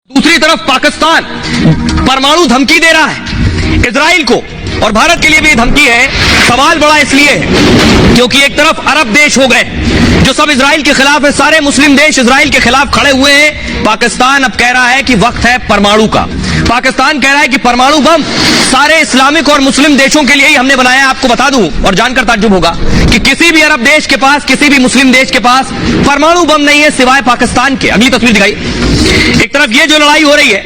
दूसरी तरफ पाकिस्तान परमाणु धमकी दे रहा है इजराइल को, और भारत के लिए भी धमकी है। सवाल बड़ा इसलिए है क्योंकि एक तरफ अरब देश हो गए जो सब इजराइल के खिलाफ है, सारे मुस्लिम देश इजराइल के खिलाफ खड़े हुए हैं। पाकिस्तान अब कह रहा है कि वक्त है परमाणु का। पाकिस्तान कह रहा है कि परमाणु बम सारे इस्लामिक और मुस्लिम देशों के लिए ही हमने बनाया है। आपको बता दूं और जानकर ताज्जुब होगा कि किसी भी अरब देश के पास, किसी भी मुस्लिम देश के पास परमाणु बम नहीं है सिवाय पाकिस्तान के। अगली तस्वीर दिखाई। एक तरफ ये जो लड़ाई हो रही है,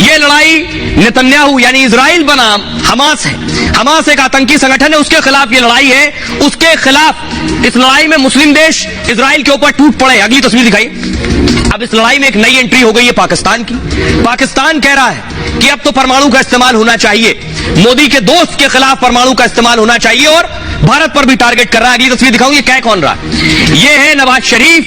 ये लड़ाई नेतन्याहू यानी इजराइल बनाम हमास है। हमास एक आतंकी संगठन है, उसके खिलाफ ये लड़ाई है। उसके खिलाफ इस लड़ाई में मुस्लिम देश इजराइल के ऊपर टूट पड़े। अगली तस्वीर दिखाई। अब इस लड़ाई में एक नई एंट्री हो गई है पाकिस्तान की। पाकिस्तान कह रहा है कि अब तो परमाणु का इस्तेमाल होना चाहिए, मोदी के दोस्त के खिलाफ परमाणु का इस्तेमाल होना चाहिए, और भारत पर भी टारगेट कर रहा है। अगली तस्वीर दिखाऊंगी, कह कौन रहा है। ये है नवाज शरीफ,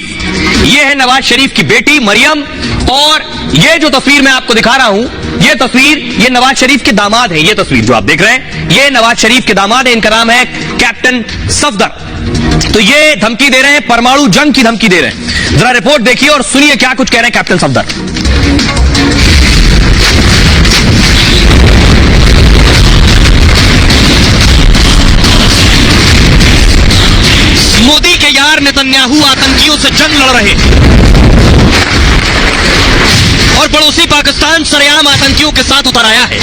ये है नवाज शरीफ की बेटी मरियम, और ये जो तस्वीर मैं आपको दिखा रहा हूं, ये तस्वीर ये नवाज शरीफ के दामाद है। ये तस्वीर जो आप देख रहे हैं ये नवाज शरीफ के दामाद है, इनका नाम है कैप्टन सफदर। तो ये धमकी दे रहे हैं, परमाणु जंग की धमकी दे रहे हैं। जरा रिपोर्ट देखिए और सुनिए क्या कुछ कह रहे हैं कैप्टन सफदर। मोदी के यार नेतन्याहू आतंकियों से जंग लड़ रहे और पड़ोसी पाकिस्तान सरेआम आतंकियों के साथ उतर आया है।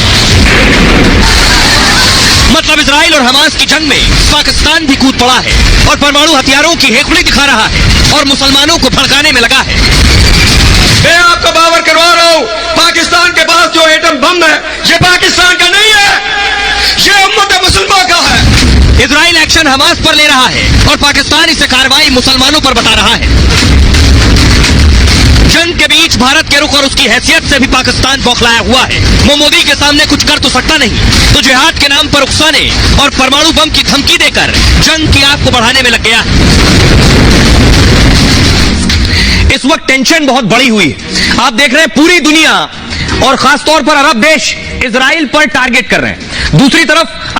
मतलब इजराइल और हमास की जंग में पाकिस्तान भी कूद पड़ा है और परमाणु हथियारों की हेखुली दिखा रहा है और मुसलमानों को भड़काने में लगा है। मैं आपको बावर करवा रहा हूं, पाकिस्तान के पास जो एटम बम है ये पाकिस्तान का नहीं है, ये उम्मत मुसलमान का है। इजराइल एक्शन हमास पर ले रहा है और पाकिस्तान इसे कार्रवाई मुसलमानों पर बता रहा है। जंग के बीच भारत के रुख और उसकी हैसियत से भी पाकिस्तान बौखलाया हुआ है। वो मोदी के सामने कुछ कर तो सकता नहीं, तो जिहाद के नाम पर उकसाने और परमाणु बम की धमकी देकर जंग की आग को बढ़ाने में लग गया है। इस वक्त टेंशन बहुत बड़ी हुई है। आप देख रहे हैं पूरी दुनिया और खासतौर पर अरब देश इजराइल पर टारगेट कर रहे हैं। दूसरी तरफ